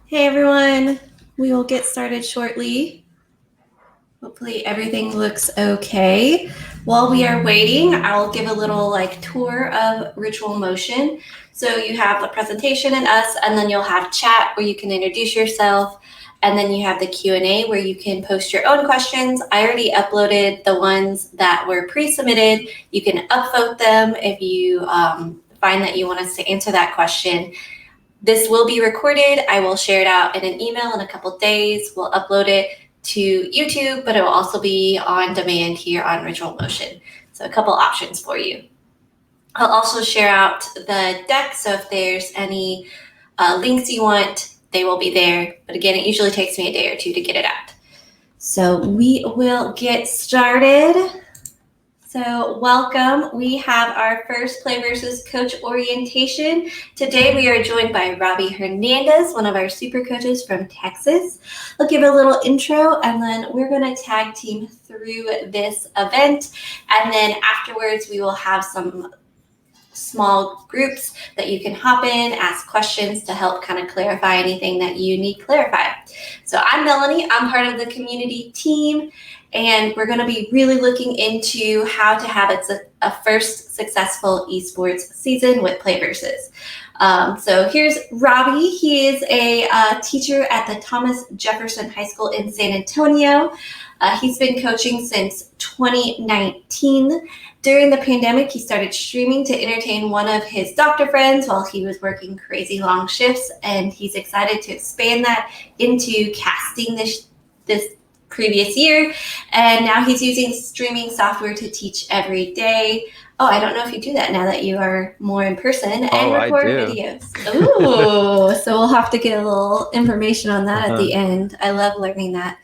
Hey everyone, we will get started shortly. Hopefully everything looks okay. While we are waiting, I'll give a little tour of Ritual Motion. So you have the presentation and us, and then you'll have chat where you can introduce yourself, and then you have the Q&A where you can post your own questions. I already uploaded the ones that were pre-submitted. You can upvote them if you find that you want us to answer that question. This will be recorded. I will share it out in an email in a couple days. We'll upload it to YouTube, but it will also be on demand here on Ritual Motion. So a couple options for you. I'll also share out the deck, so if there's any links you want, they will be there. But again, it usually takes me a day or two to get it out. So we will get started. So welcome. We have our first PlayVS Coach orientation. Today we are joined by Robby Hernandez, one of our super coaches from Texas. I'll give a little intro and then we're going to tag team through this event. And then afterwards we will have some small groups that you can hop in, ask questions to help kind of clarify anything that you need clarified. So I'm Melanie. I'm part of the community team. And we're going to be really looking into how to have a first successful esports season with PlayVS. So here's Robby. He is a teacher at the Thomas Jefferson High School in San Antonio. He's been coaching since 2019. During the pandemic, he started streaming to entertain one of his doctor friends while he was working crazy long shifts, and he's excited to expand that into casting this previous year, and now he's using streaming software to teach every day. Oh, I don't know if you do that now that you are more in person and record videos. Ooh, so we'll have to get a little information on that at the end. I love learning that.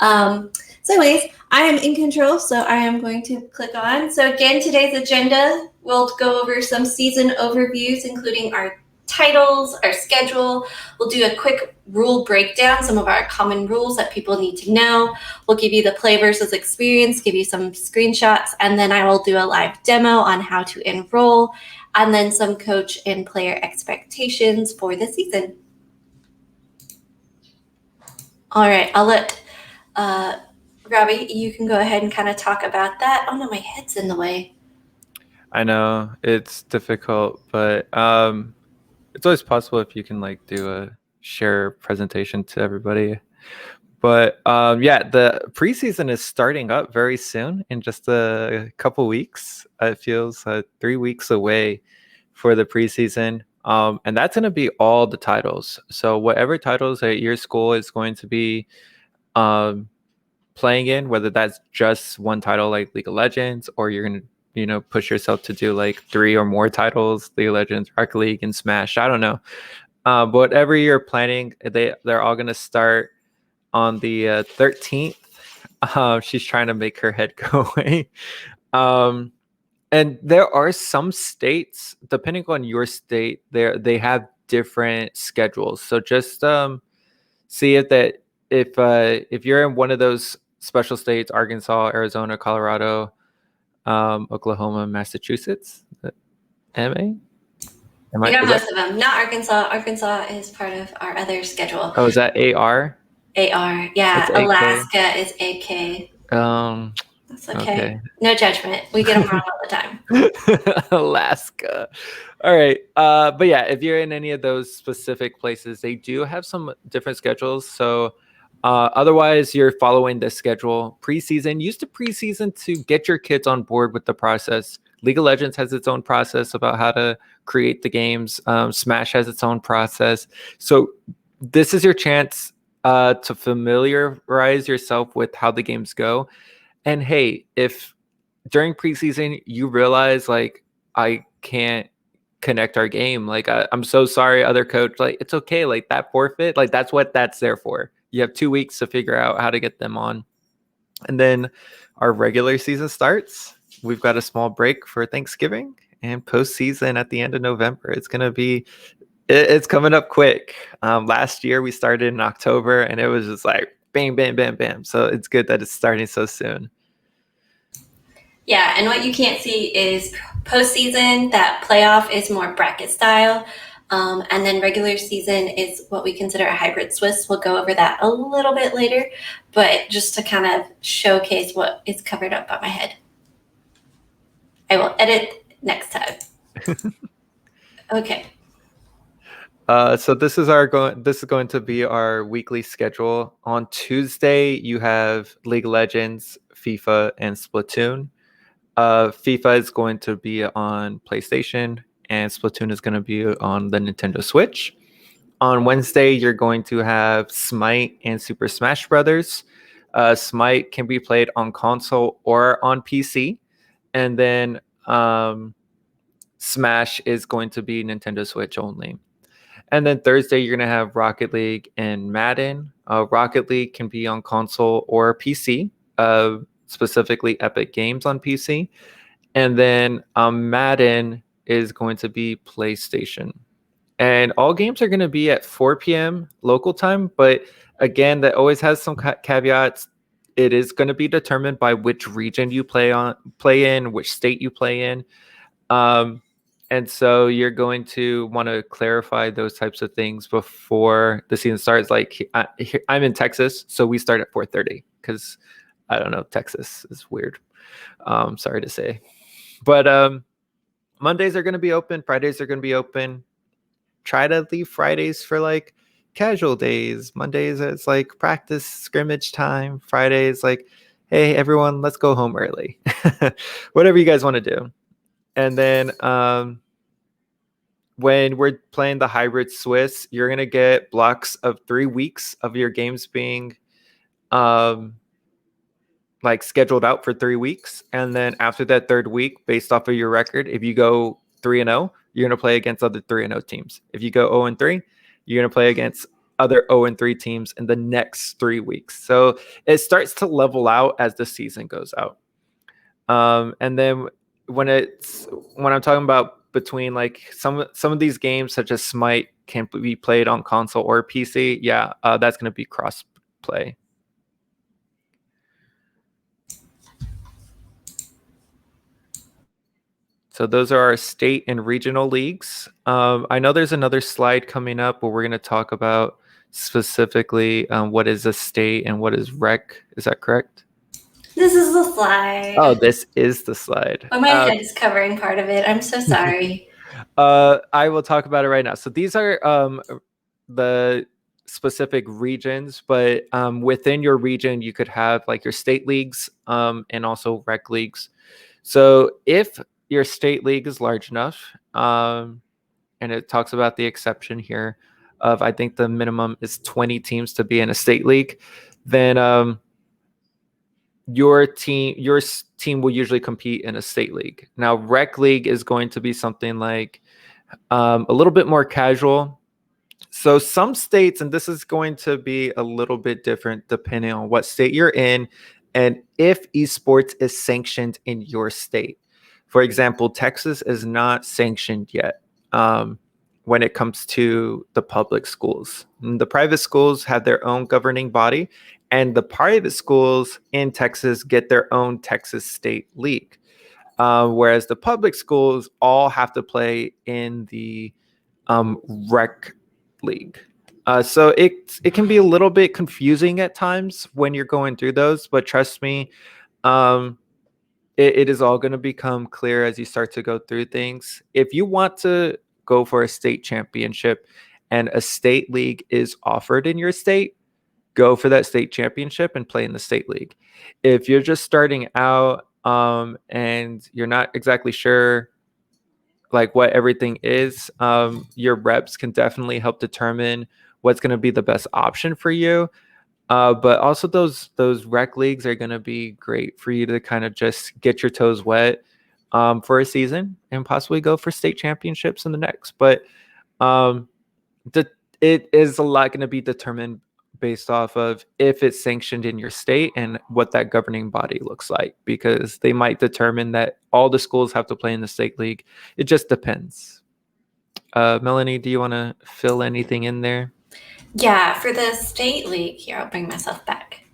So anyways, I am in control, so I am going to click on. So again, today's agenda, we'll go over some season overviews, including our titles, our schedule. We'll do a quick rule breakdown, some of our common rules that people need to know. We'll give you the PlayVS experience, give you some screenshots, and then I will do a live demo on how to enroll, and then some coach and player expectations for the season. All right, I'll let Robby, you can go ahead and kind of talk about that. Oh no, my head's in the way. I know it's difficult, but it's always possible if you can do a share presentation to everybody. But yeah, the preseason is starting up very soon in just a couple weeks. It feels 3 weeks away for the preseason. And that's going to be all the titles. So whatever titles that your school is going to be playing in, whether that's just one title like League of Legends, or you're going to push yourself to do 3 or more titles, League of Legends, Rocket League, and Smash. I don't know. But whatever you're planning, they're all going to start on the 13th. She's trying to make her head go away. And there are some states, depending on your state, they have different schedules. So just see if you're in one of those special states, Arkansas, Arizona, Colorado, Oklahoma, Massachusetts, MA. We got most of them. Not Arkansas. Arkansas is part of our other schedule. Oh, is that AR? AR, yeah. Alaska is AK. That's okay. No judgment. We get them wrong all the time. Alaska. All right. But yeah, if you're in any of those specific places, they do have some different schedules. So otherwise, you're following the schedule. Preseason, use the preseason to get your kids on board with the process. League of Legends has its own process about how to create the games. Smash has its own process. So this is your chance to familiarize yourself with how the games go. And hey, if during preseason you realize I can't connect our game, I'm so sorry, other coach, it's okay, that forfeit, that's what that's there for. You have 2 weeks to figure out how to get them on. And then our regular season starts. We've got a small break for Thanksgiving and postseason at the end of November. It's coming up quick. Last year we started in October and it was just bam, bam, bam, bam. So it's good that it's starting so soon. Yeah, and what you can't see is postseason, that playoff is more bracket style. And then regular season is what we consider a hybrid Swiss. We'll go over that a little bit later, but just to kind of showcase what is covered up by my head. I will edit next time. Okay. So this is going to be our weekly schedule. On Tuesday, you have League of Legends, FIFA, and Splatoon. FIFA is going to be on PlayStation, and Splatoon is going to be on the Nintendo Switch. On Wednesday, you're going to have Smite and Super Smash Brothers. Smite can be played on console or on PC, and then Smash is going to be Nintendo Switch only. And then Thursday, you're going to have Rocket League and Madden. Rocket League can be on console or PC, specifically Epic Games on PC. And then Madden is going to be PlayStation. And all games are going to be at 4 p.m. local time. But again, that always has some caveats. It is going to be determined by which region you play in, which state you play in. And so you're going to want to clarify those types of things before the season starts. Like I'm in Texas, so we start at 4:30 because I don't know, Texas is weird. Sorry to say, but Mondays are going to be open. Fridays are going to be open. Try to leave Fridays for like casual days. Mondays it's like practice scrimmage time. Fridays like, hey everyone, let's go home early. Whatever you guys want to do. And then when we're playing the hybrid Swiss, you're going to get blocks of 3 weeks of your games being like scheduled out for 3 weeks. And then after that third week, based off of your record, if you go 3-0, you're going to play against other 3-0 teams. If you go 0-3, you're going to play against other 0-3 teams in the next 3 weeks. So it starts to level out as the season goes out. And then when I'm talking about between like some of these games such as Smite can be played on console or PC, that's going to be cross play. So those are our state and regional leagues. I know there's another slide coming up where we're going to talk about specifically what is a state and what is rec. Is that correct? This is the slide. Oh, this is the slide. But my head is covering part of it. I'm so sorry. I will talk about it right now. So these are the specific regions, but within your region, you could have like your state leagues and also rec leagues. So if your state league is large enough, and it talks about the exception here of I think the minimum is 20 teams to be in a state league, then your team will usually compete in a state league. Now, rec league is going to be something like a little bit more casual. So some states, and this is going to be a little bit different depending on what state you're in and if esports is sanctioned in your state. For example, Texas is not sanctioned yet when it comes to the public schools. And the private schools have their own governing body, and the private schools in Texas get their own Texas State League, whereas the public schools all have to play in the rec league. So it can be a little bit confusing at times when you're going through those, but trust me, it is all going to become clear as you start to go through things. If you want to go for a state championship and a state league is offered in your state, go for that state championship and play in the state league. If you're just starting out and you're not exactly sure like what everything is, your reps can definitely help determine what's going to be the best option for you. But also those rec leagues are going to be great for you to kind of just get your toes wet for a season and possibly go for state championships in the next. But it is a lot going to be determined based off of if it's sanctioned in your state and what that governing body looks like, because they might determine that all the schools have to play in the state league. It just depends. Melanie, do you want to fill anything in there? Yeah, for the state league, here, I'll bring myself back.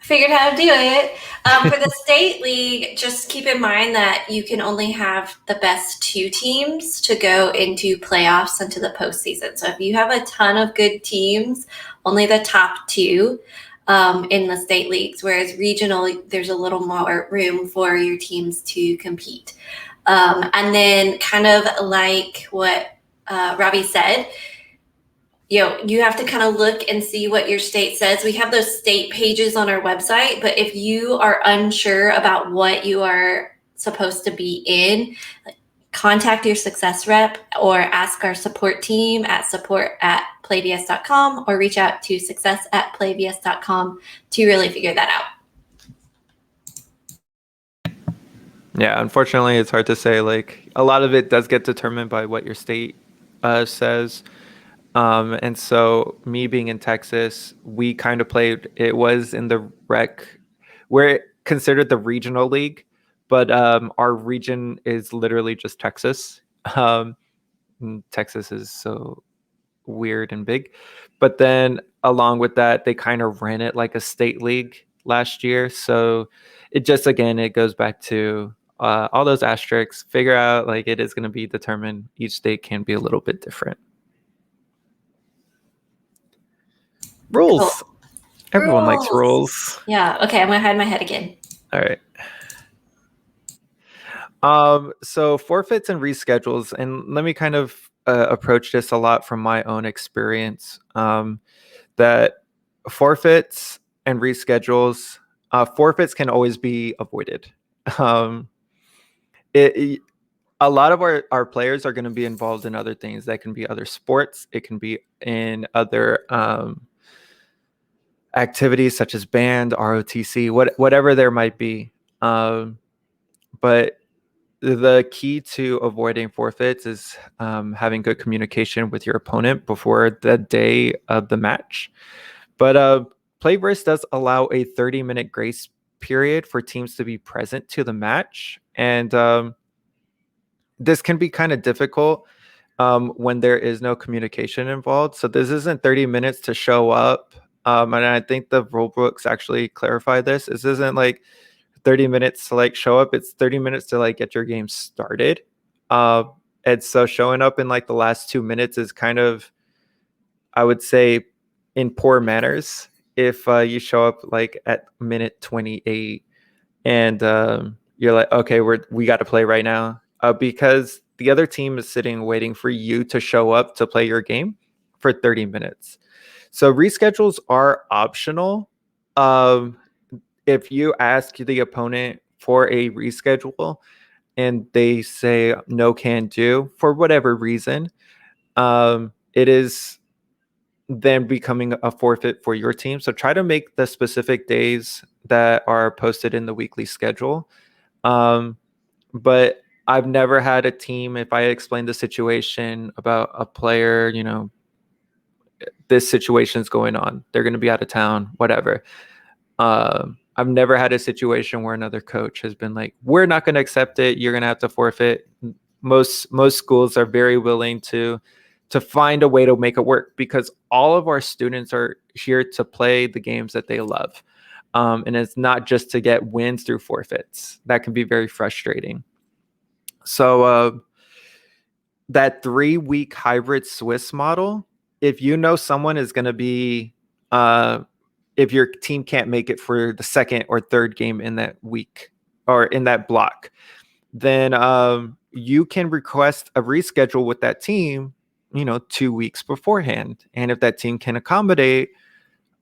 figured how to do it. For the state league, just keep in mind that you can only have the best 2 teams to go into playoffs into the postseason. So if you have a ton of good teams, only the top 2 in the state leagues, whereas regional, there's a little more room for your teams to compete. And then kind of like what Robby said, you have to kind of look and see what your state says. We have those state pages on our website, but if you are unsure about what you are supposed to be in, contact your success rep or ask our support team at support@playvs.com or reach out to success@playvs.com to really figure that out. Yeah, unfortunately, it's hard to say. Like, a lot of it does get determined by what your state says. And so me being in Texas, we kind of played, it was in the we're considered the regional league, but our region is literally just Texas. Texas is so weird and big. But then along with that, they kind of ran it like a state league last year. So it just, again, it goes back to all those asterisks, figure out like it is going to be determined. Each state can be a little bit different. Rules. Cool. Everyone likes rules. Yeah. Okay. I'm going to hide my head again. All right. So forfeits and reschedules, and let me kind of approach this a lot from my own experience. That forfeits and reschedules, forfeits can always be avoided. A lot of our players are going to be involved in other things. That can be other sports. It can be in other activities such as band, ROTC, whatever there might be. But the key to avoiding forfeits is having good communication with your opponent before the day of the match. But PlayVS does allow a 30-minute grace period for teams to be present to the match. And this can be kind of difficult when there is no communication involved. So this isn't 30 minutes to show up. And I think the rule books actually clarify this. This isn't like 30 minutes to like show up. It's 30 minutes to like get your game started. And so showing up in like the last 2 minutes is kind of, I would say, in poor manners. If you show up like at minute 28 and you're like, okay, we got to play right now, because the other team is sitting waiting for you to show up to play your game for 30 minutes. So reschedules are optional. If you ask the opponent for a reschedule and they say no, can do for whatever reason, it is then becoming a forfeit for your team. So try to make the specific days that are posted in the weekly schedule. But I've never had a team, if I explain the situation about a player, this situation is going on, they're going to be out of town, whatever. I've never had a situation where another coach has been like, we're not going to accept it. You're going to have to forfeit. Most schools are very willing to find a way to make it work, because all of our students are here to play the games that they love. And it's not just to get wins through forfeits. That can be very frustrating. So that 3-week hybrid Swiss model, if you know someone is going to be, if your team can't make it for the second or third game in that week or in that block, then you can request a reschedule with that team, 2 weeks beforehand. And if that team can accommodate,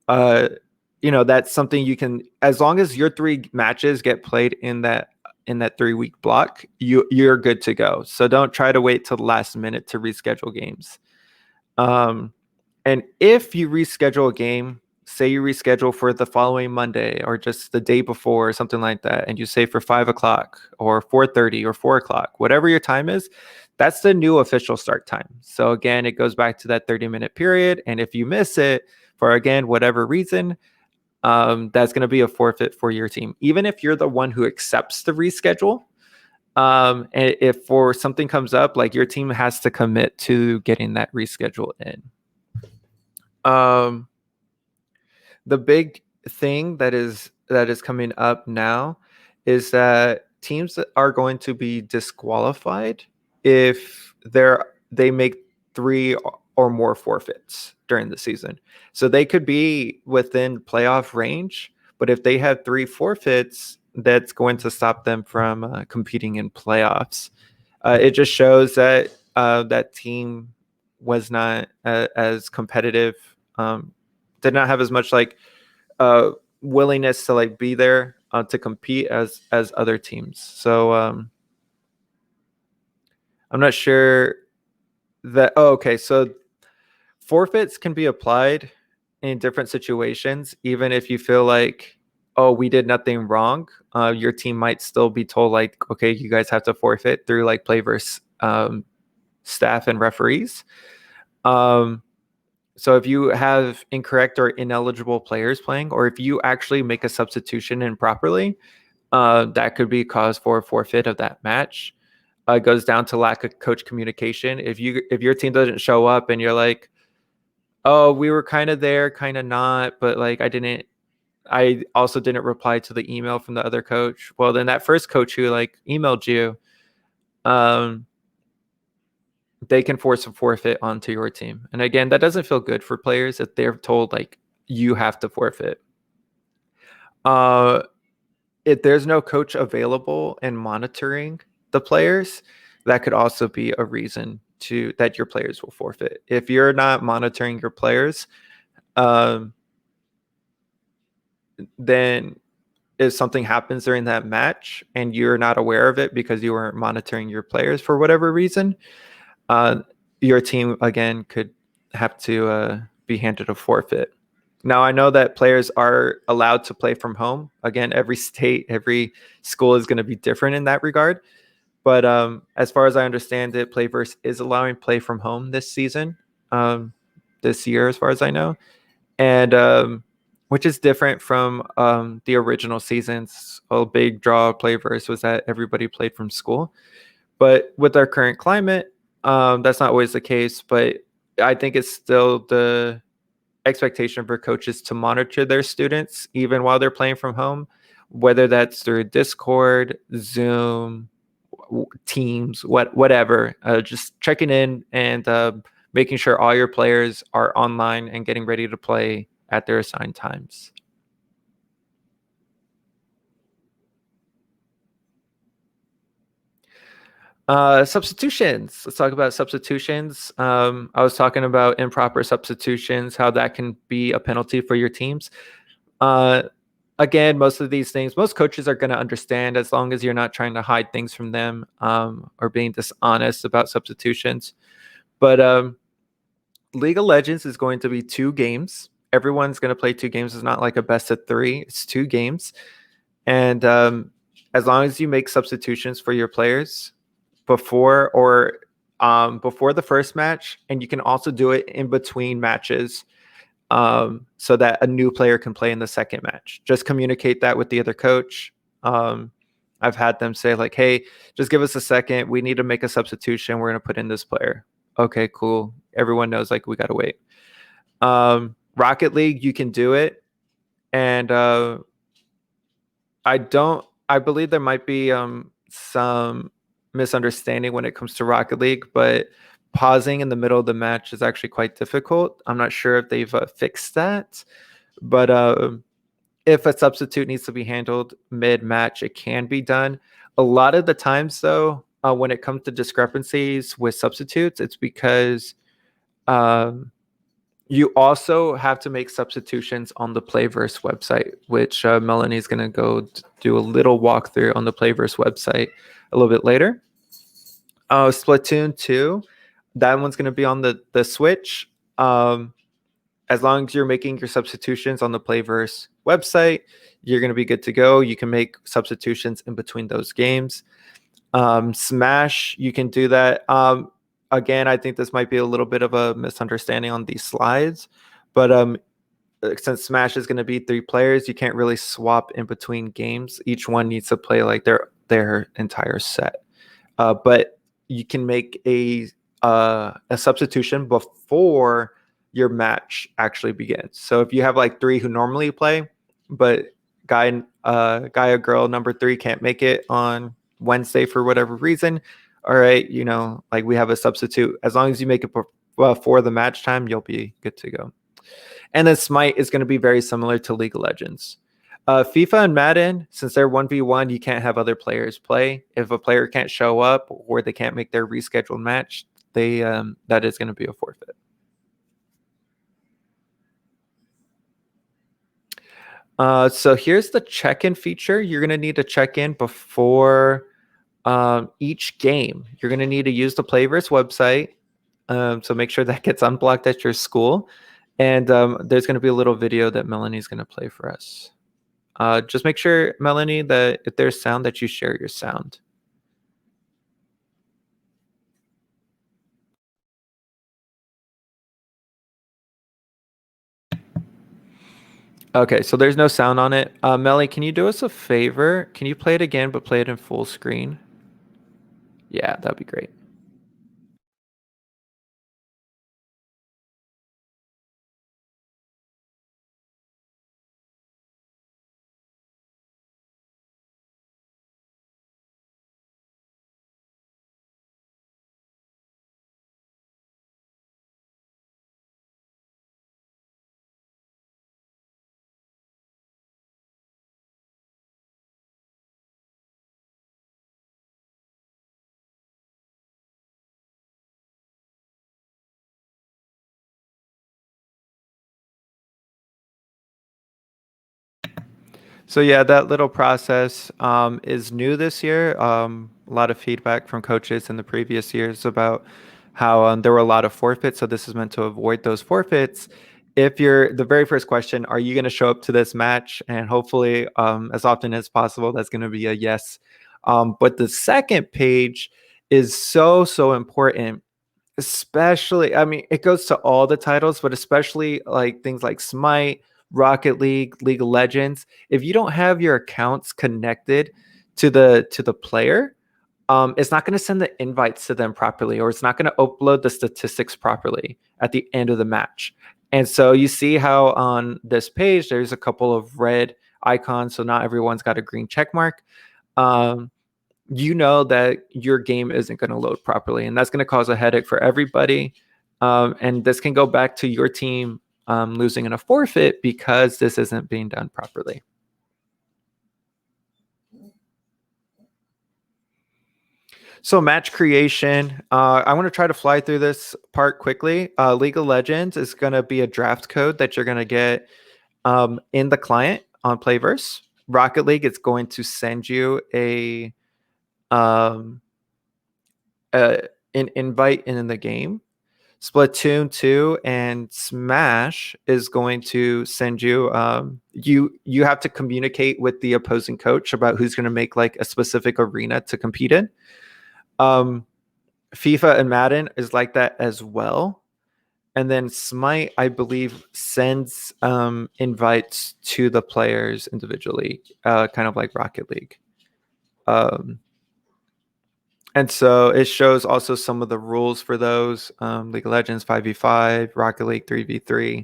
that's something you can, as long as your 3 matches get played in that 3-week block, you're good to go. So don't try to wait till the last minute to reschedule games. And if you reschedule a game, say you reschedule for the following Monday or just the day before or something like that, and you say for 5 o'clock or 4:30 or 4 o'clock, whatever your time is, that's the new official start time. So again, it goes back to that 30-minute period. And if you miss it for, again, whatever reason, that's going to be a forfeit for your team. Even if you're the one who accepts the reschedule, and if for something comes up, like your team has to commit to getting that reschedule in. The big thing that is coming up now is that teams are going to be disqualified if they make 3 or more forfeits during the season. So they could be within playoff range, but if they have 3 forfeits, that's going to stop them from competing in playoffs. It just shows that that team was not as competitive, did not have as much like willingness to like be there to compete as other teams. So I'm not sure that. Oh, okay. So forfeits can be applied in different situations, even if you feel like, oh, we did nothing wrong. Your team might still be told like, okay, you guys have to forfeit through like PlayVS staff and referees. So if you have incorrect or ineligible players playing, or if you actually make a substitution improperly, that could be cause for a forfeit of that match. It goes down to lack of coach communication. If your team doesn't show up and you're like, oh, we were kind of there, kind of not, but like I also didn't reply to the email from the other coach. Well, then that first coach who like emailed you, they can force a forfeit onto your team. And again, that doesn't feel good for players if they're told like you have to forfeit. If there's no coach available and monitoring the players, that could also be a reason that your players will forfeit. If you're not monitoring your players, then if something happens during that match and you're not aware of it because you weren't monitoring your players for whatever reason, your team again could have to be handed a forfeit. Now, I know that players are allowed to play from home. Again, every state, every school is going to be different in that regard. But as far as I understand it, PlayVS is allowing play from home this season, this year, as far as I know. And which is different from the original seasons. A big draw of PlayVS was that everybody played from school. But with our current climate, that's not always the case. But I think it's still the expectation for coaches to monitor their students even while they're playing from home, whether that's through Discord, Zoom, Teams, whatever. Just checking in and making sure all your players are online and getting ready to play at their assigned times. Substitutions. Let's talk about substitutions. I was talking about improper substitutions, how that can be a penalty for your teams. Again, most of these things, most coaches are going to understand as long as you're not trying to hide things from them or being dishonest about substitutions. But League of Legends is going to be 2 games. Everyone's going to play 2 games. It's not like a best of 3. It's 2 games. And as long as you make substitutions for your players before the first match, and you can also do it in between matches, so that a new player can play in the second match. Just communicate that with the other coach. I've had them say like, hey, just give us a second. We need to make a substitution. We're going to put in this player. Okay, cool. Everyone knows like we got to wait. Rocket League, you can do it. And I believe there might be some misunderstanding when it comes to Rocket League, but pausing in the middle of the match is actually quite difficult. I'm not sure if they've fixed that, but if a substitute needs to be handled mid-match, it can be done. A lot of the times, though, when it comes to discrepancies with substitutes, it's because you also have to make substitutions on the PlayVS website, which Melanie's going to go do a little walkthrough on the PlayVS website a little bit later. Splatoon 2, that one's going to be on the Switch. As long as you're making your substitutions on the PlayVS website, you're going to be good to go. You can make substitutions in between those games. Smash, you can do that. Again, I think this might be a little bit of a misunderstanding on these slides, but since Smash is going to be 3 players, you can't really swap in between games. Each one needs to play like their entire set. But you can make a substitution before your match actually begins. So if you have like 3 who normally play, but guy or girl number 3 can't make it on Wednesday for whatever reason. All right, like we have a substitute. As long as you make it before the match time, you'll be good to go. And then Smite is going to be very similar to League of Legends. FIFA and Madden, since they're 1v1, you can't have other players play. If a player can't show up or they can't make their rescheduled match, that is going to be a forfeit. So here's the check-in feature. You're going to need to check in before each game. You're going to need to use the PlayVS website. So make sure that gets unblocked at your school. And there's going to be a little video that Melanie's going to play for us. Just make sure, Melanie, that if there's sound, that you share your sound. Okay, so there's no sound on it. Melly, can you do us a favor? Can you play it again, but play it in full screen? Yeah, that'd be great. So yeah, that little process is new this year. A lot of feedback from coaches in the previous years about how there were a lot of forfeits. So this is meant to avoid those forfeits. If you're the very first question, are you going to show up to this match? And hopefully, as often as possible, that's going to be a yes. But the second page is so important, especially, I mean, it goes to all the titles, but especially like things like Smite, Rocket League, League of Legends. If you don't have your accounts connected to the player, it's not going to send the invites to them properly, or it's not going to upload the statistics properly at the end of the match. And so you see how on this page there's a couple of red icons, so not everyone's got a green check mark. That your game isn't going to load properly, and that's going to cause a headache for everybody. And this can go back to your team losing in a forfeit because this isn't being done properly. So match creation, I want to try to fly through this part quickly. League of Legends is going to be a draft code that you're going to get in the client on PlayVS. Rocket League is going to send you an invite in the game. Splatoon 2 and Smash is going to send you you have to communicate with the opposing coach about who's going to make like a specific arena to compete in. FIFA and Madden is like that as well. And then Smite, I believe, sends invites to the players individually, kind of like Rocket League. And so it shows also some of the rules for those. League of Legends 5v5, Rocket League 3v3,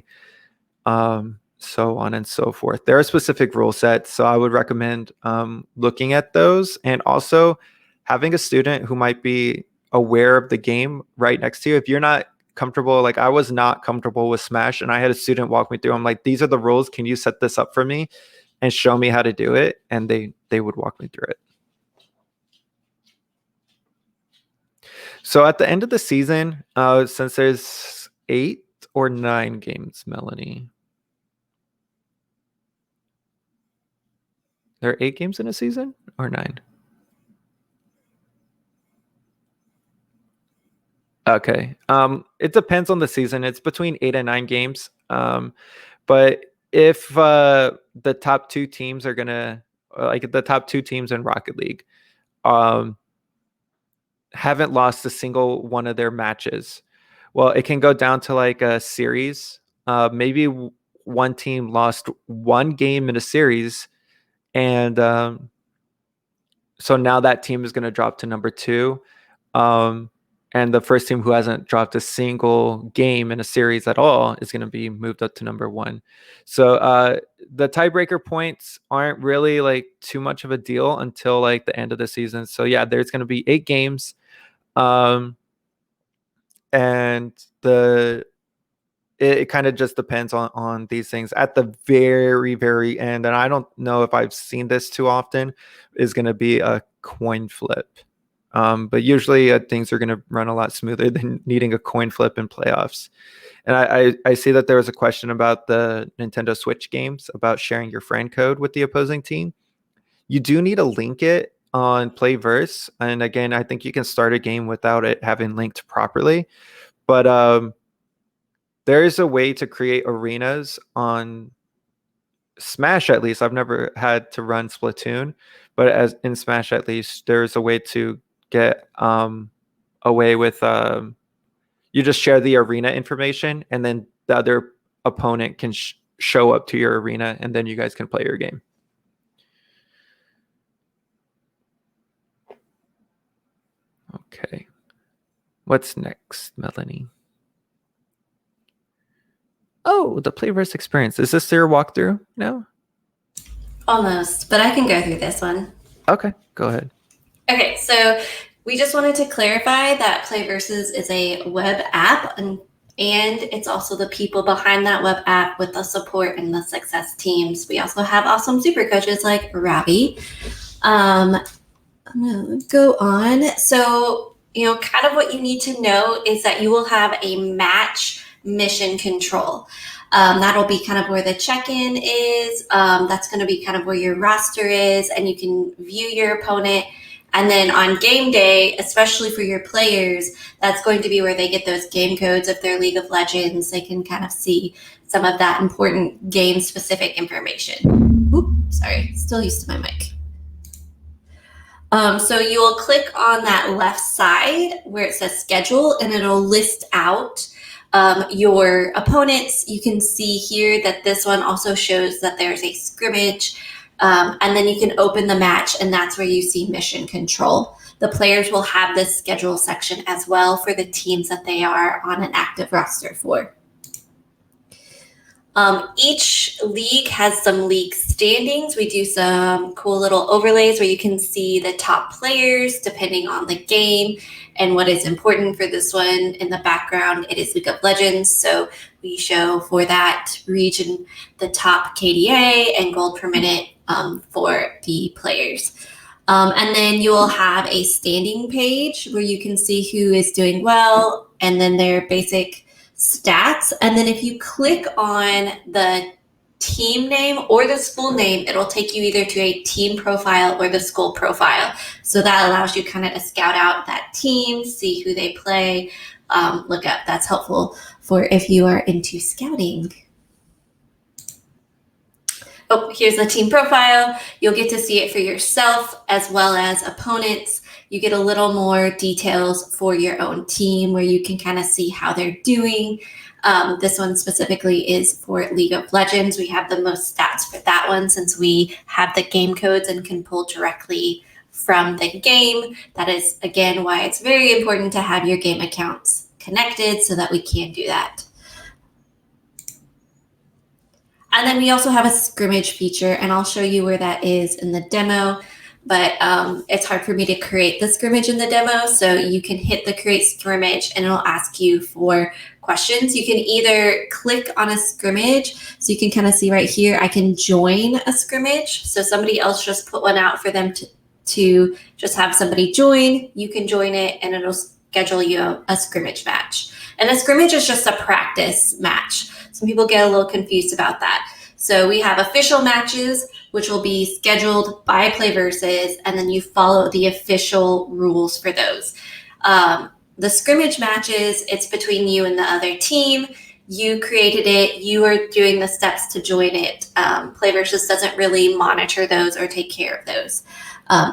so on and so forth. There are specific rule sets, so I would recommend looking at those, and also having a student who might be aware of the game right next to you. If you're not comfortable, like I was not comfortable with Smash, and I had a student walk me through, I'm like, these are the rules. Can you set this up for me and show me how to do it? And they would walk me through it. So at the end of the season, since there's 8 or 9 games, Melanie. There are 8 games in a season or 9? Okay. It depends on the season. It's between 8 and 9 games. But if the top 2 teams are gonna like the top 2 teams in Rocket League haven't lost a single one of their matches, well, it can go down to like a series. Maybe one team lost one game in a series, and so now that team is going to drop to number 2. and the first team who hasn't dropped a single game in a series at all is going to be moved up to number 1. So the tiebreaker points aren't really like too much of a deal until like the end of the season. So yeah, there's going to be 8 games, and it kind of just depends on these things at the very, very end. And I don't know if I've seen this too often, is going to be a coin flip. But usually things are going to run a lot smoother than needing a coin flip in playoffs. And I see that there was a question about the Nintendo Switch games about sharing your friend code with the opposing team. You do need to link it on PlayVS. And again, I think you can start a game without it having linked properly. But there is a way to create arenas on Smash, at least. I've never had to run Splatoon, but as in Smash, at least, there's a way to get away with you just share the arena information, and then the other opponent can show up to your arena, and then you guys can play your game. Okay, what's next, Melanie? Oh, the PlayVS experience. Is this your walkthrough now? Almost, but I can go through this one. Okay, go ahead. Okay, so we just wanted to clarify that PlayVS is a web app, and it's also the people behind that web app with the support and the success teams. We also have awesome super coaches like Robby. I'm going to go on. So, kind of what you need to know is that you will have a match mission control. That'll be kind of where the check-in is. That's going to be kind of where your roster is, and you can view your opponent. And then on game day, especially for your players, that's going to be where they get those game codes of their League of Legends. They can kind of see some of that important game-specific information. Oops, sorry, still used to my mic. So you will click on that left side where it says schedule, and it'll list out your opponents. You can see here that this one also shows that there's a scrimmage. And then you can open the match, and that's where you see mission control. The players will have this schedule section as well for the teams that they are on an active roster for. Each league has some league standings. We do some cool little overlays where you can see the top players depending on the game and what is important for this one. In the background, it is League of Legends. So we show for that region the top KDA and gold per minute for the players. And then you will have a standing page where you can see who is doing well and then their basic stats. And then if you click on the team name or the school name, it'll take you either to a team profile or the school profile. So that allows you kind of to scout out that team, see who they play, look up. That's helpful for if you are into scouting. Oh, here's the team profile. You'll get to see it for yourself as well as opponents. You get a little more details for your own team where you can kind of see how they're doing. This one specifically is for League of Legends. We have the most stats for that one since we have the game codes and can pull directly from the game. That is, again, why it's very important to have your game accounts connected so that we can do that. And then we also have a scrimmage feature, and I'll show you where that is in the demo. But it's hard for me to create the scrimmage in the demo, so you can hit the create scrimmage and it'll ask you for questions. You can either click on a scrimmage, so you can kind of see right here, I can join a scrimmage. So somebody else just put one out for them to just have somebody join. You can join it and it'll schedule you a scrimmage match. And a scrimmage is just a practice match. Some people get a little confused about that. So we have official matches, which will be scheduled by PlayVS, and then you follow the official rules for those. The scrimmage matches, it's between you and the other team. You created it. You are doing the steps to join it. PlayVS doesn't really monitor those or take care of those.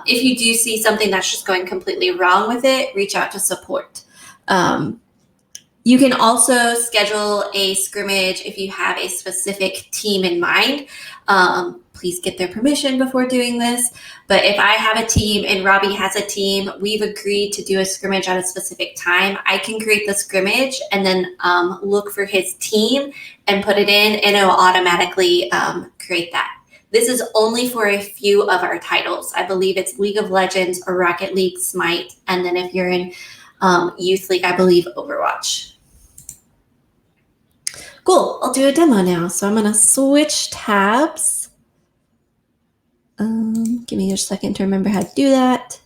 If you do see something that's just going completely wrong with it, reach out to support. You can also schedule a scrimmage if you have a specific team in mind. Please get their permission before doing this. But if I have a team and Robby has a team, we've agreed to do a scrimmage at a specific time. I can create the scrimmage and then look for his team and put it in, and it will automatically create that. This is only for a few of our titles. I believe it's League of Legends or Rocket League, Smite, and then if you're in Youth League, I believe Overwatch. Cool, I'll do a demo now. So I'm gonna switch tabs. Give me a second to remember how to do that.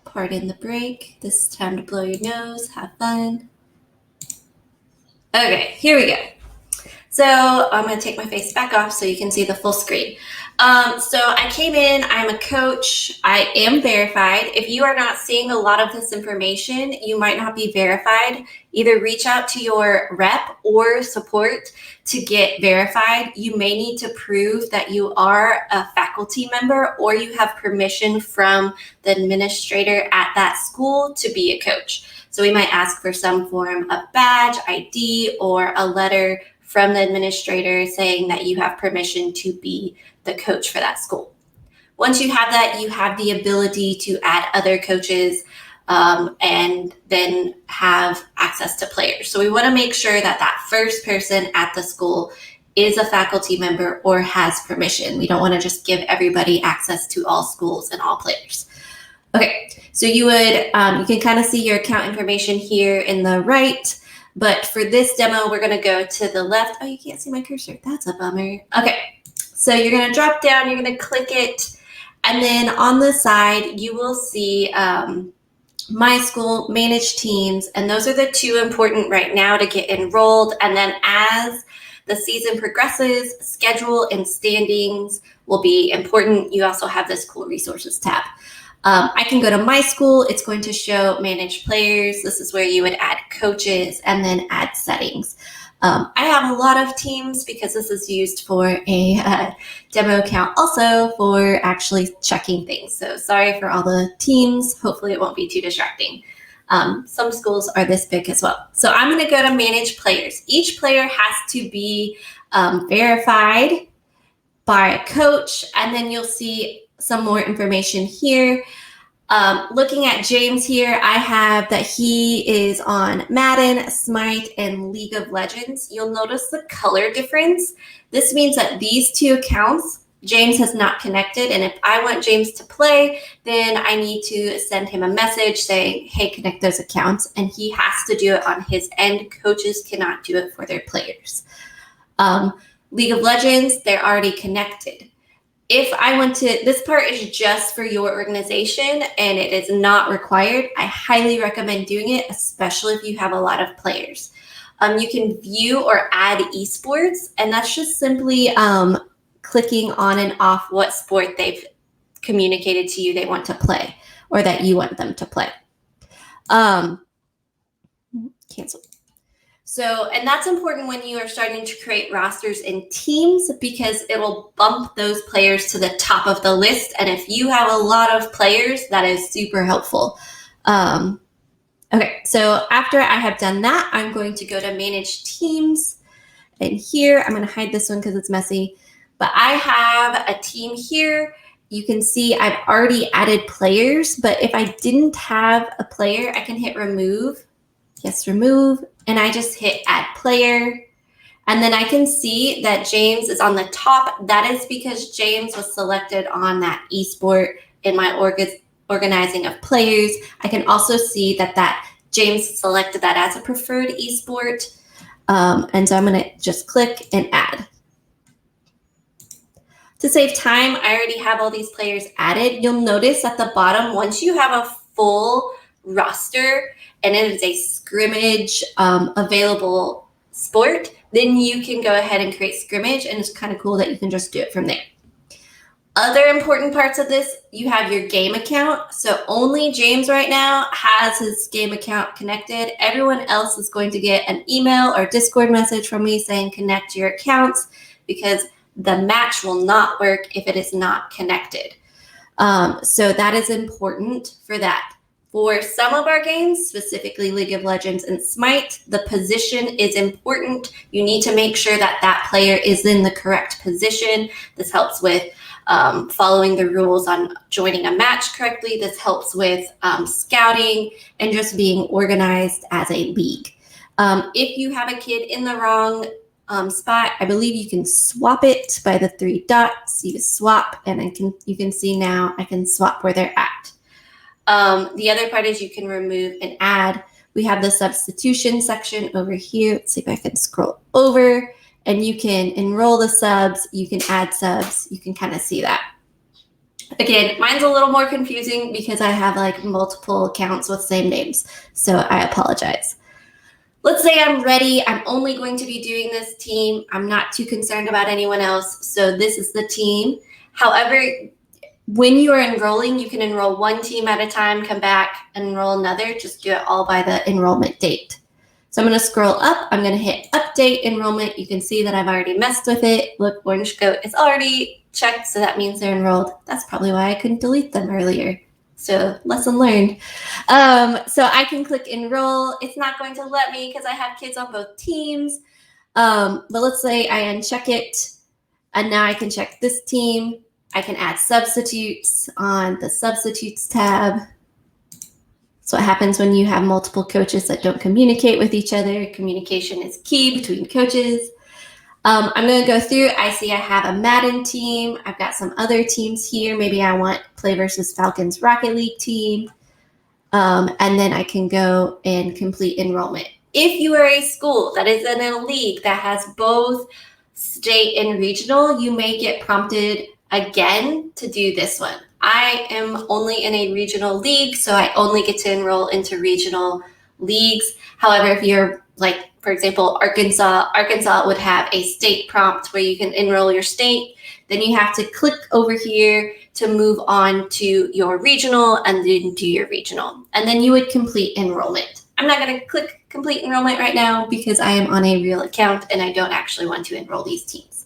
Pardon the break. This is time to blow your nose, have fun. Okay, here we go. So I'm going to take my face back off so you can see the full screen. So I came in, I'm a coach, I am verified. If you are not seeing a lot of this information, you might not be verified. Either reach out to your rep or support to get verified. You may need to prove that you are a faculty member or you have permission from the administrator at that school to be a coach. So we might ask for some form of badge, ID, or a letter from the administrator saying that you have permission to be the coach for that school. Once you have that, you have the ability to add other coaches and then have access to players. So we want to make sure that that first person at the school is a faculty member or has permission. We don't want to just give everybody access to all schools and all players. Okay, so you can kind of see your account information here in the right. But for this demo, we're going to go to the left. Oh, you can't see my cursor. That's a bummer. Okay, so you're going to drop down. You're going to click it. And then on the side, you will see My School, Manage Teams. And those are the two important right now to get enrolled. And then as the season progresses, schedule and standings will be important. You also have this Cool Resources tab. I can go to My School. It's going to show manage players. This is where you would add coaches and then add settings. I have a lot of teams because this is used for a demo account, also for actually checking things. So sorry for all the teams. Hopefully it won't be too distracting. Some schools are this big as well. So I'm going to go to manage players. Each player has to be verified by a coach, and then you'll see some more information here. Looking at James here, I have that he is on Madden, Smite, and League of Legends. You'll notice the color difference. This means that these two accounts, James has not connected, and if I want James to play, then I need to send him a message saying, hey, connect those accounts, and he has to do it on his end. Coaches cannot do it for their players. League of Legends, they're already connected. If I want to, this part is just for your organization and it is not required. I highly recommend doing it, especially if you have a lot of players. You can view or add esports, and that's just simply clicking on and off what sport they've communicated to you they want to play or that you want them to play. Cancel. So, and that's important when you are starting to create rosters and teams because it'll bump those players to the top of the list. And if you have a lot of players, that is super helpful. Okay, so after I have done that, I'm going to go to manage teams. And here, I'm going to hide this one because it's messy. But I have a team here. You can see I've already added players. But if I didn't have a player, I can hit remove. Yes, remove. And I just hit add player. And then I can see that James is on the top. That is because James was selected on that esport in my organizing of players. I can also see that James selected that as a preferred esport. And so I'm going to just click and add. To save time, I already have all these players added. You'll notice at the bottom, once you have a full roster and it is a scrimmage available sport, then you can go ahead and create scrimmage, and it's kind of cool that you can just do it from there. Other important parts of this, you have your game account. So only James right now has his game account connected. Everyone else is going to get an email or Discord message from me saying connect your accounts, because the match will not work if it is not connected. So that is important for that. For some of our games, specifically League of Legends and Smite, the position is important. You need to make sure that that player is in the correct position. This helps with following the rules on joining a match correctly. This helps with scouting and just being organized as a league. If you have a kid in the wrong spot, I believe you can swap it by the 3 dots. You can swap, and you can see now I can swap where they're at. The other part is you can remove and add. We have the substitution section over here. Let's see if I can scroll over, and you can enroll the subs. You can add subs. You can kind of see that. Again, mine's a little more confusing because I have like multiple accounts with same names. So I apologize. Let's say I'm ready. I'm only going to be doing this team. I'm not too concerned about anyone else. So this is the team. However, when you are enrolling, you can enroll one team at a time, come back and enroll another. Just do it all by the enrollment date. So I'm going to scroll up. I'm going to hit update enrollment. You can see that I've already messed with it. Look, Orange Goat is already checked, so that means they're enrolled. That's probably why I couldn't delete them earlier. So lesson learned. So I can click enroll. It's not going to let me because I have kids on both teams. But let's say I uncheck it, and now I can check this team. I can add substitutes on the substitutes tab. So what happens when you have multiple coaches that don't communicate with each other? Communication is key between coaches. I'm going to go through. I see I have a Madden team. I've got some other teams here. Maybe I want PlayVS Falcons Rocket League team. And then I can go and complete enrollment. If you are a school that is in a league that has both state and regional, you may get prompted again to do this one. I am only in a regional league, so I only get to enroll into regional leagues. However, if you're like, for example, Arkansas would have a state prompt where you can enroll your state. Then you have to click over here to move on to your regional and then do your regional. And then you would complete enrollment. I'm not going to click complete enrollment right now because I am on a real account and I don't actually want to enroll these teams.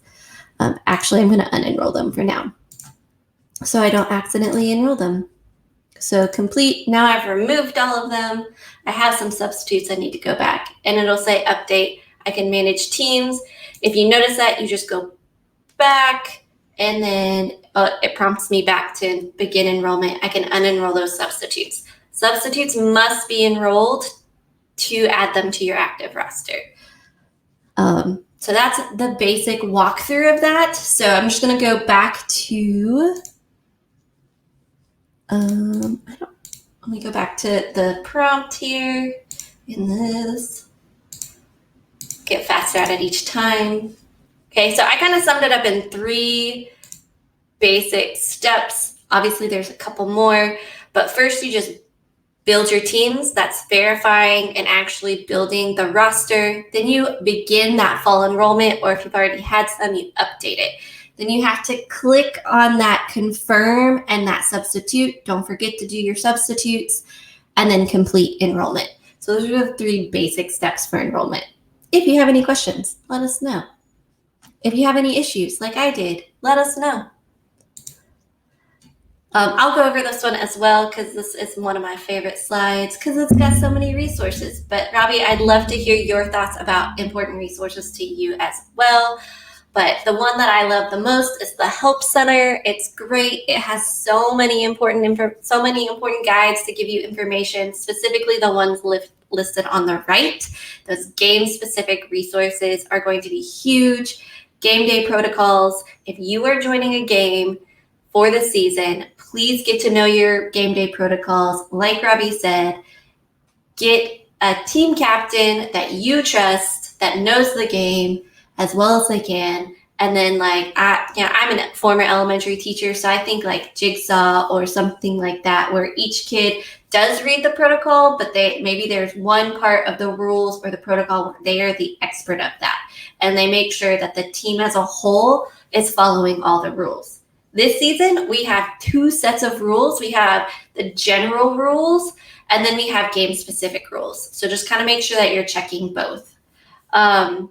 Actually, I'm going to unenroll them for now so I don't accidentally enroll them. So complete. Now I've removed all of them. I have some substitutes I need to go back, and it'll say update. I can manage teams. If you notice that, you just go back, and then it prompts me back to begin enrollment. I can unenroll those substitutes. Substitutes must be enrolled to add them to your active roster. So that's the basic walkthrough of that. So I'm just going to go back to, let me go back to the prompt here in this. Get faster at it each time. Okay, so I kind of summed it up in 3 basic steps. Obviously, there's a couple more, but first you just build your teams. That's verifying and actually building the roster. Then you begin that fall enrollment, or if you've already had some, you update it. Then you have to click on that confirm and that substitute. Don't forget to do your substitutes, and then complete enrollment. So those are the 3 basic steps for enrollment. If you have any questions, let us know. If you have any issues like I did, let us know. I'll go over this one as well because this is one of my favorite slides because it's got so many resources. But Robby, I'd love to hear your thoughts about important resources to you as well. But the one that I love the most is the Help Center. It's great. It has so many important guides to give you information, specifically the ones listed on the right. Those game-specific resources are going to be huge. Game day protocols. If you are joining a game for the season, please get to know your game day protocols. Like Robby said, get a team captain that you trust, that knows the game as well as they can. And then I'm a former elementary teacher, so I think like Jigsaw or something like that, where each kid does read the protocol, but maybe there's one part of the rules or the protocol where they are the expert of that. And they make sure that the team as a whole is following all the rules. This season, we have 2 sets of rules. We have the general rules, and then we have game-specific rules. So just kind of make sure that you're checking both. And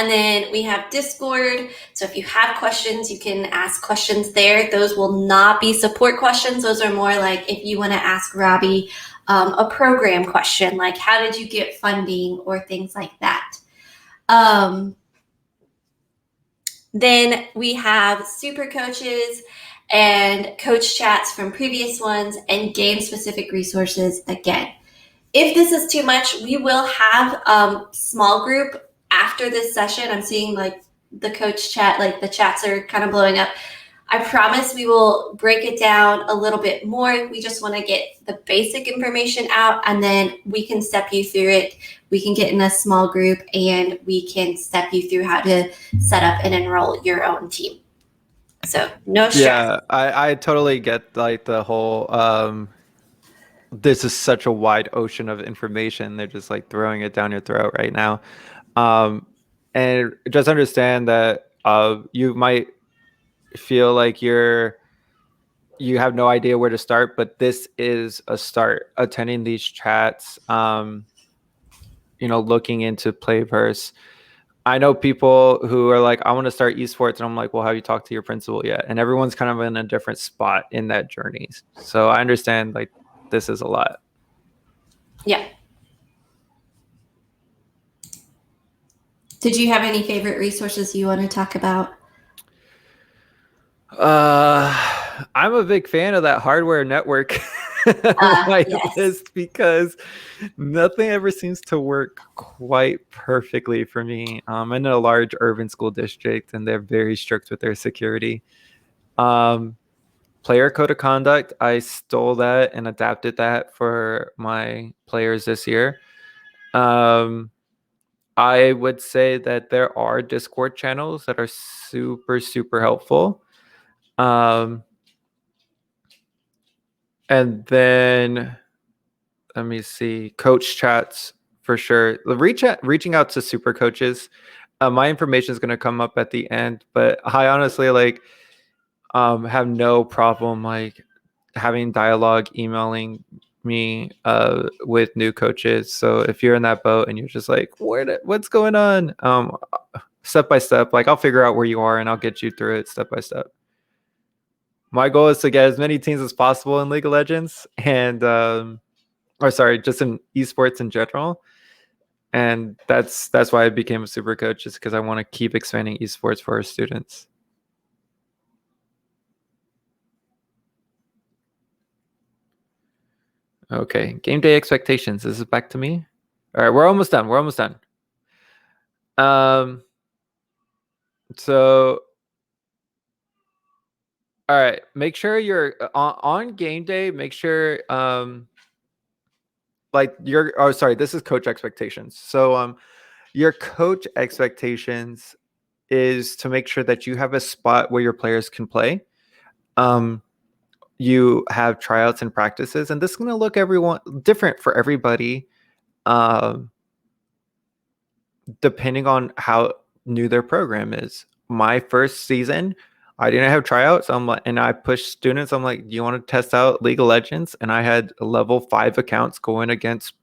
then we have Discord. So if you have questions, you can ask questions there. Those will not be support questions. Those are more like if you want to ask Robby a program question, like how did you get funding or things like that. Then we have super coaches and coach chats from previous ones and game-specific resources again. If this is too much, we will have small group after this session. I'm seeing like the coach chat, like the chats are kind of blowing up. I promise we will break it down a little bit more. We just want to get the basic information out, and then we can step you through it. We can get in a small group and we can step you through how to set up and enroll your own team. So no stress. Yeah, I totally get like the whole this is such a wide ocean of information. They're just like throwing it down your throat right now. And just understand that you might feel like you have no idea where to start, but this is a start. Attending these chats, looking into PlayVS. I know people who are like, I want to start esports, and I'm like, well, have you talked to your principal yet? And everyone's kind of in a different spot in that journey. So I understand like this is a lot. Yeah. Did you have any favorite resources you want to talk about? I'm a big fan of that hardware network list because nothing ever seems to work quite perfectly for me. I'm in a large urban school district, and they're very strict with their security. Player code of conduct, I stole that and adapted that for my players this year. I would say that there are Discord channels that are super, super helpful. And then let me see, coach chats for sure. Reaching out to super coaches. My information is going to come up at the end, but I honestly have no problem like having dialogue, emailing me with new coaches. So if you're in that boat and you're just like, what's going on? Step by step, like I'll figure out where you are and I'll get you through it step by step. My goal is to get as many teams as possible in League of Legends and just in esports in general. And that's why I became a super coach, is because I want to keep expanding esports for our students. Okay, game day expectations. This is back to me. All right, we're almost done. So, all right, make sure you're on game day. Make sure, this is coach expectations. So, your coach expectations is to make sure that you have a spot where your players can play. You have tryouts and practices, and this is going to look different for everybody, depending on how new their program is. My first season, I didn't have tryouts. And I pushed students. I'm like, do you want to test out League of Legends? And I had level 5 accounts going against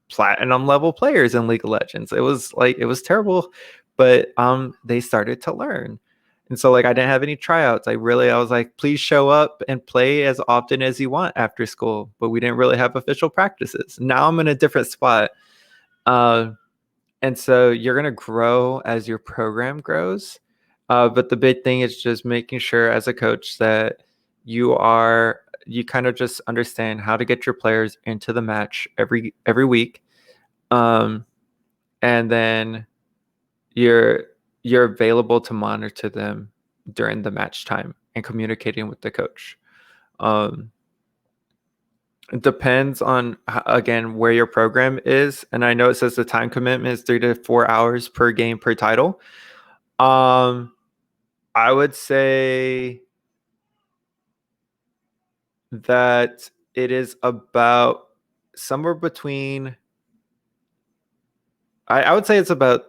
platinum level players in League of Legends. It was terrible, but they started to learn. And so like I didn't have any tryouts. I was like, please show up and play as often as you want after school. But we didn't really have official practices. Now I'm in a different spot. And so you're going to grow as your program grows. But the big thing is just making sure as a coach that you kind of just understand how to get your players into the match every week. And then you're available to monitor them during the match time and communicating with the coach. It depends on, again, where your program is. And I know it says the time commitment is 3 to 4 hours per game per title. I would say that it is about somewhere between, I would say it's about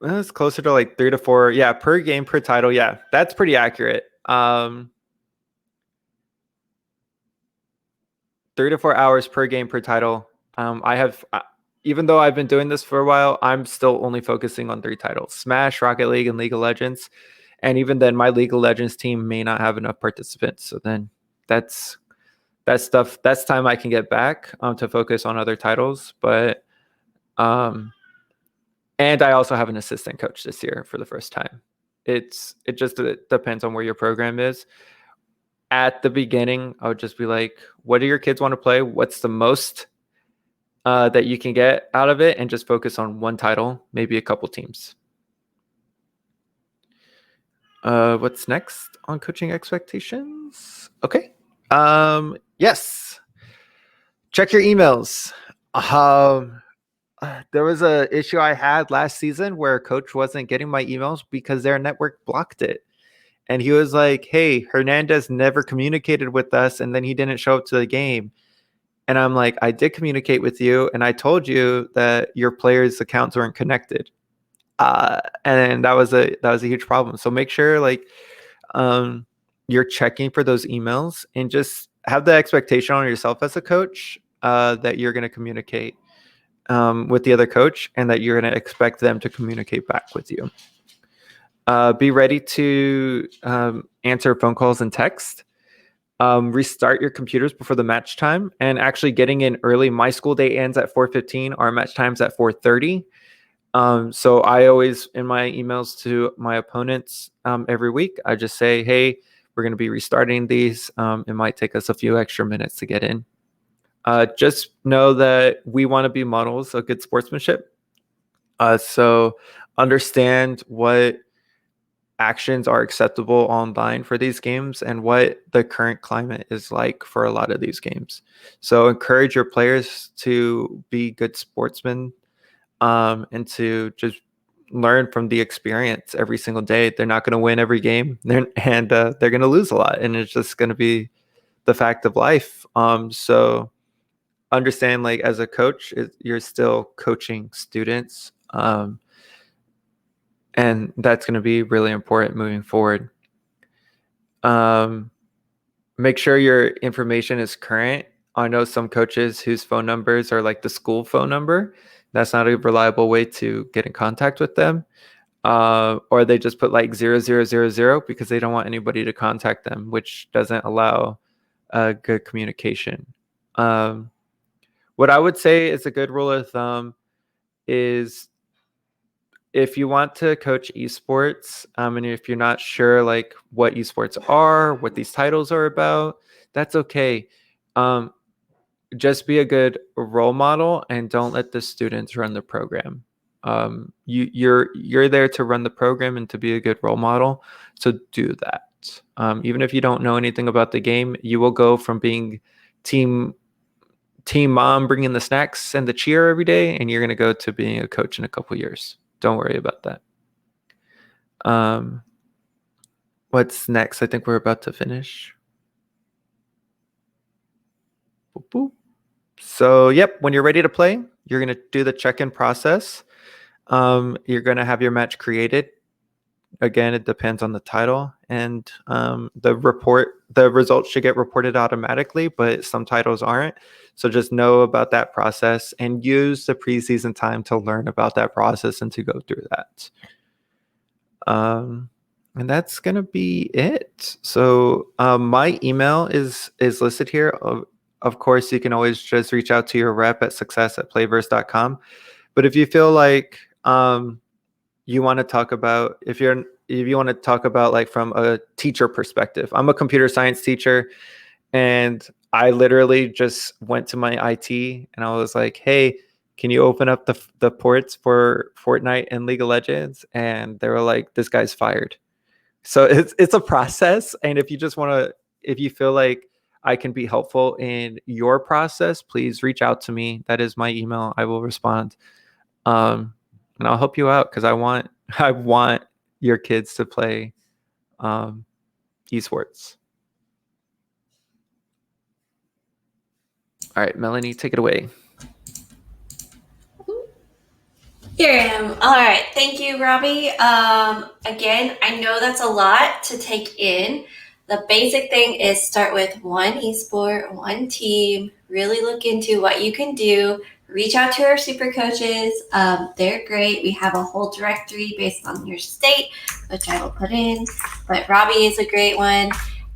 It's closer to like 3 to 4. Yeah, per game per title. Yeah, that's pretty accurate. 3 to 4 hours per game per title. I have, even though I've been doing this for a while, I'm still only focusing on 3 titles: Smash, Rocket League, and League of Legends. And even then, my League of Legends team may not have enough participants. So then that's stuff. That's time I can get back to focus on other titles. But and I also have an assistant coach this year for the first time. It just depends on where your program is. At the beginning, I would just be like, what do your kids want to play? What's the most that you can get out of it? And just focus on one title, maybe a couple teams. What's next on coaching expectations? Okay. Yes. Check your emails. There was a issue I had last season where a coach wasn't getting my emails because their network blocked it. And he was like, hey, Hernandez never communicated with us, and then he didn't show up to the game. And I'm like, I did communicate with you, and I told you that your players' accounts weren't connected. And that was a huge problem. So make sure you're checking for those emails, and just have the expectation on yourself as a coach that you're going to communicate with the other coach, and that you're going to expect them to communicate back with you. Be ready to answer phone calls and text. Restart your computers before the match time, and actually getting in early. My school day ends at 4:15. Our match time's at 4:30. So I always, in my emails to my opponents every week, I just say, hey, we're going to be restarting these. It might take us a few extra minutes to get in. Just know that we want to be models of good sportsmanship. So understand what actions are acceptable online for these games and what the current climate is like for a lot of these games. So encourage your players to be good sportsmen and to just learn from the experience every single day. They're not going to win every game, and they're going to lose a lot, and it's just going to be the fact of life. So understand, like, as a coach, you're still coaching students, and that's going to be really important moving forward. Make sure your information is current. I know some coaches whose phone numbers are like the school phone number. That's not a reliable way to get in contact with them. Or they just put like 0000 because they don't want anybody to contact them, which doesn't allow good communication. What I would say is a good rule of thumb is, if you want to coach esports, and if you're not sure like what esports are, what these titles are about, that's okay. Just be a good role model and don't let the students run the program. You're there to run the program and to be a good role model. So do that. Even if you don't know anything about the game, you will go from being team mom bringing the snacks and the cheer every day, and you're going to go to being a coach in a couple years. Don't worry about that. What's next? I think we're about to finish. Boop, boop. So, yep, when you're ready to play, you're going to do the check-in process. You're going to have your match created. Again, it depends on the title, and the results should get reported automatically, but some titles aren't. So just know about that process and use the preseason time to learn about that process and to go through that. And that's gonna be it. So my email is listed here. Of course, you can always just reach out to your rep at success@playverse.com. But if you feel like you want to talk about, if you want to talk about like from a teacher perspective, I'm a computer science teacher, and I literally just went to my IT and I was like, hey, can you open up the ports for Fortnite and League of Legends? And they were like, this guy's fired. So it's a process. And if you just want to, if you feel like I can be helpful in your process, please reach out to me. That is my email. I will respond. And I'll help you out, because I want your kids to play esports. All right, Melanie, take it away. Here I am. All right. Thank you, Robby. Again, I know that's a lot to take in. The basic thing is start with one esport, one team, really look into what you can do. Reach out to our super coaches. They're great. We have a whole directory based on your state, which I will put in. But Robby is a great one.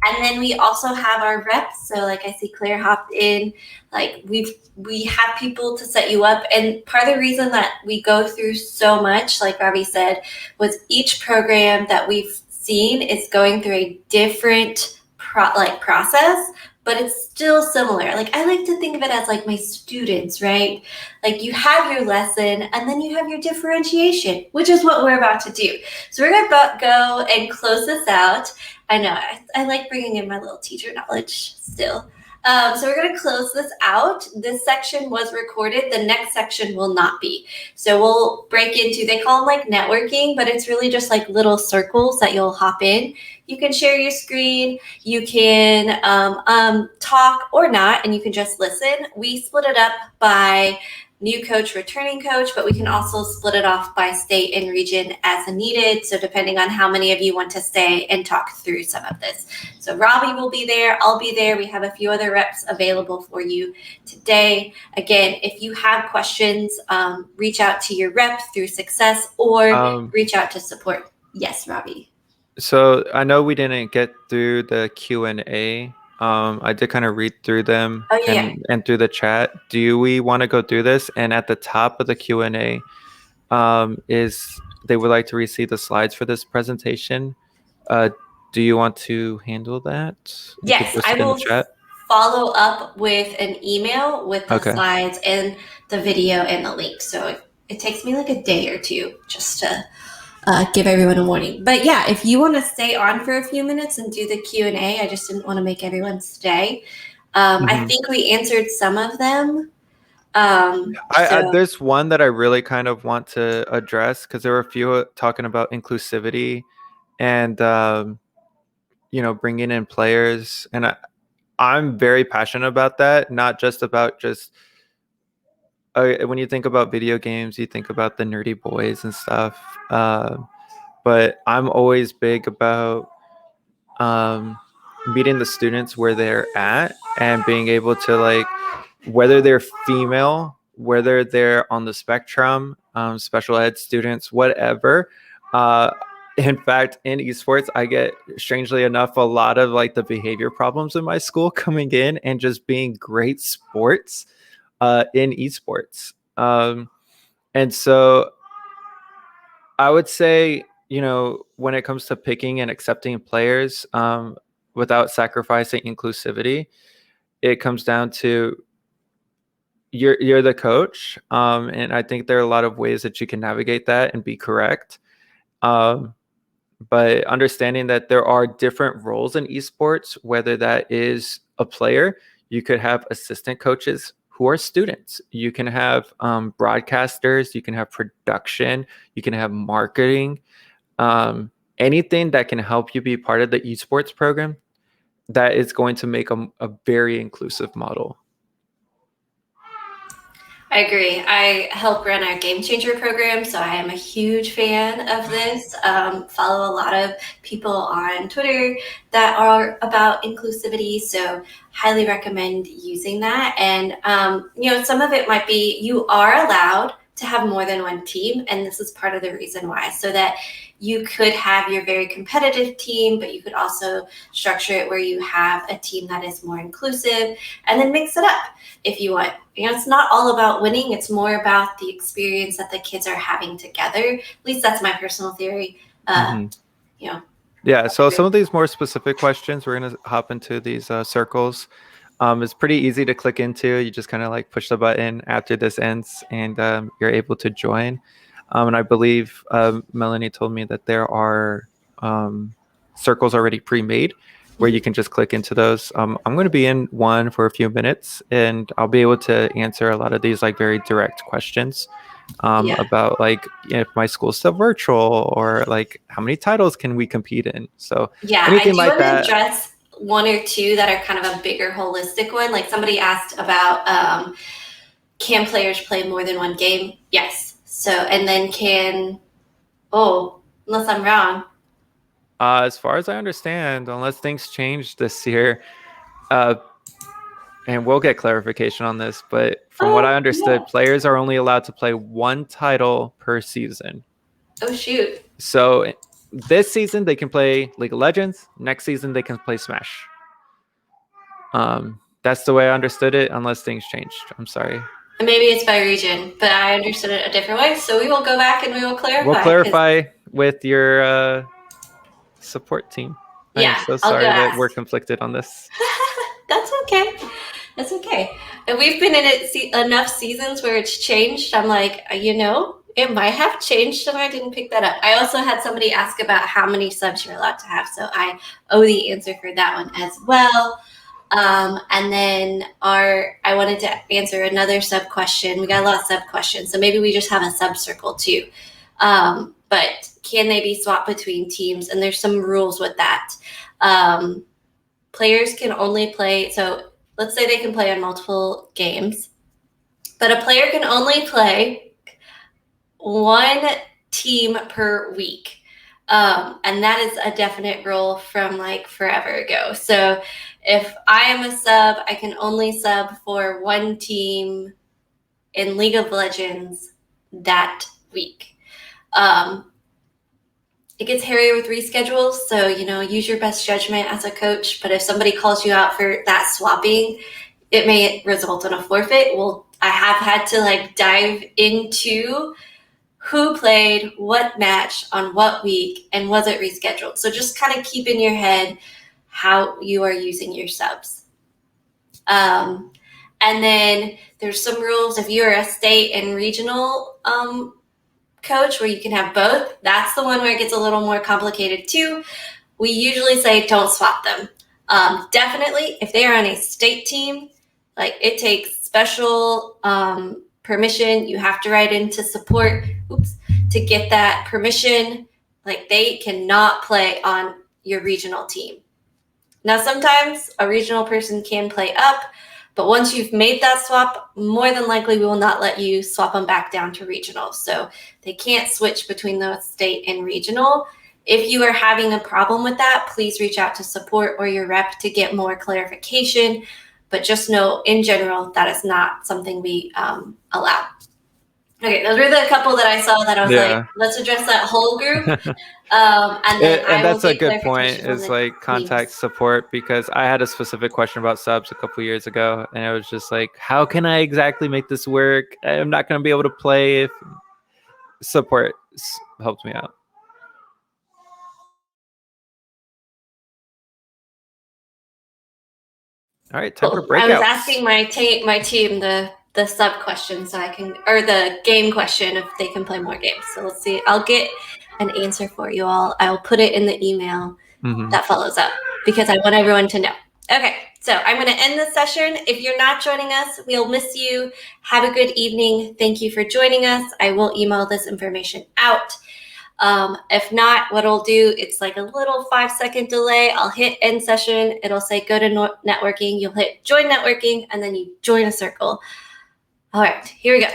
And then we also have our reps. So, like I see Claire hopped in. Like we have people to set you up. And part of the reason that we go through so much, like Robby said, was each program that we've seen is going through a different process, but it's still similar. Like I like to think of it as like my students, right? Like you have your lesson and then you have your differentiation, which is what we're about to do. So we're going to go and close this out. I know I like bringing in my little teacher knowledge still. So we're going to close this out. This section was recorded. The next section will not be. So we'll break into, they call them like networking, but it's really just like little circles that you'll hop in. You can share your screen. You can talk or not, and you can just listen. We split it up by new coach, returning coach, but we can also split it off by state and region as needed. So depending on how many of you want to stay and talk through some of this. So Robby will be there. I'll be there. We have a few other reps available for you today. Again, if you have questions, reach out to your rep through Success or reach out to support. Yes, Robby. So I know we didn't get through the Q&A. I did kind of read through them and through the chat. Do we want to go through this? And at the top of the Q&A is they would like to receive the slides for this presentation. Do you want to handle that? Yes, I will follow up with an email with the slides and the video and the link. So it takes me like a day or two just to give everyone a warning. But yeah, if you want to stay on for a few minutes and do the Q&A, I just didn't want to make everyone stay. I think we answered some of them. There's one that I really kind of want to address because there were a few talking about inclusivity and bringing in players, and I'm very passionate about that. Not just about when you think about video games, you think about the nerdy boys and stuff. But I'm always big about meeting the students where they're at and being able to, like, whether they're female, whether they're on the spectrum, special ed students, whatever. In fact, in esports, I get, strangely enough, a lot of like the behavior problems in my school coming in and just being great sports in esports. And so I would say, when it comes to picking and accepting players without sacrificing inclusivity, it comes down to you're the coach. And I think there are a lot of ways that you can navigate that and be correct. But understanding that there are different roles in esports, whether that is a player, you could have assistant coaches who are students. You can have broadcasters, you can have production, you can have marketing, anything that can help you be part of the esports program that is going to make a very inclusive model. I agree. I help run our Game Changer program, so I am a huge fan of this. Follow a lot of people on Twitter that are about inclusivity, so highly recommend using that. And, some of it might be you are allowed to have more than one team, and this is part of the reason why, so that you could have your very competitive team, but you could also structure it where you have a team that is more inclusive and then mix it up if you want. It's not all about winning. It's more about the experience that the kids are having together. At least that's my personal theory. Yeah, so some of these more specific questions, we're going to hop into these circles. It's pretty easy to click into. You just kind of like push the button after this ends and you're able to join. And I believe Melanie told me that there are circles already pre-made where you can just click into those. I'm going to be in one for a few minutes and I'll be able to answer a lot of these like very direct questions about like if my school's still virtual or like how many titles can we compete in. So anything like that. Address one or two that are kind of a bigger holistic one. Like somebody asked about can players play more than one game? Yes. So, and then unless I'm wrong. As far as I understand, unless things change this year, and we'll get clarification on this, but from what I understood, players are only allowed to play one title per season. Oh, shoot. So this season they can play League of Legends. Next season they can play Smash. That's the way I understood it, unless things changed. I'm sorry. Maybe it's by region, but I understood it a different way. So we will go back and we will clarify. We'll clarify with your support team. Yeah, I'm so sorry that we're conflicted on this. That's okay. That's okay. And we've been in it enough seasons where it's changed. I'm like, it might have changed and I didn't pick that up. I also had somebody ask about how many subs you're allowed to have. So I owe the answer for that one as well. And then I wanted to answer another sub question. We got a lot of sub questions. So maybe we just have a sub circle too. But can they be swapped between teams? And there's some rules with that. Players can only play. So let's say they can play on multiple games, but a player can only play one team per week. And that is a definite rule from like forever ago. So if I am a sub, I can only sub for one team in League of Legends that week. It gets hairier with reschedules, so use your best judgment as a coach. But if somebody calls you out for that swapping, it may result in a forfeit. Well, I have had to dive into who played what match on what week and was it rescheduled. So just kind of keep in your head how you are using your subs. And then there's some rules. If you're a state and regional coach where you can have both, that's the one where it gets a little more complicated too. We usually say don't swap them. Definitely, if they are on a state team, it takes special permission. You have to write into support to get that permission. They cannot play on your regional team. Now, sometimes a regional person can play up, but once you've made that swap, more than likely we will not let you swap them back down to regional. So they can't switch between those state and regional. If you are having a problem with that, please reach out to support or your rep to get more clarification. But just know, in general, that is not something we allow. Okay, those were the couple that I saw that I was like, let's address that whole group. And then and that's a good point, is contact support, because I had a specific question about subs a couple years ago, and it was just like, how can I exactly make this work? I'm not going to be able to play if support helped me out. All right, time for breakouts. I was asking my team the sub question or the game question, if they can play more games. So let's see. I'll get an answer for you all. I'll put it in the email that follows up, because I want everyone to know. Okay, so I'm going to end this session. If you're not joining us, we'll miss you. Have a good evening. Thank you for joining us. I will email this information out. If not, what I'll do, it's like a little 5-second delay. I'll hit end session. It'll say go to networking. You'll hit join networking, and then you join a circle. All right, here we go.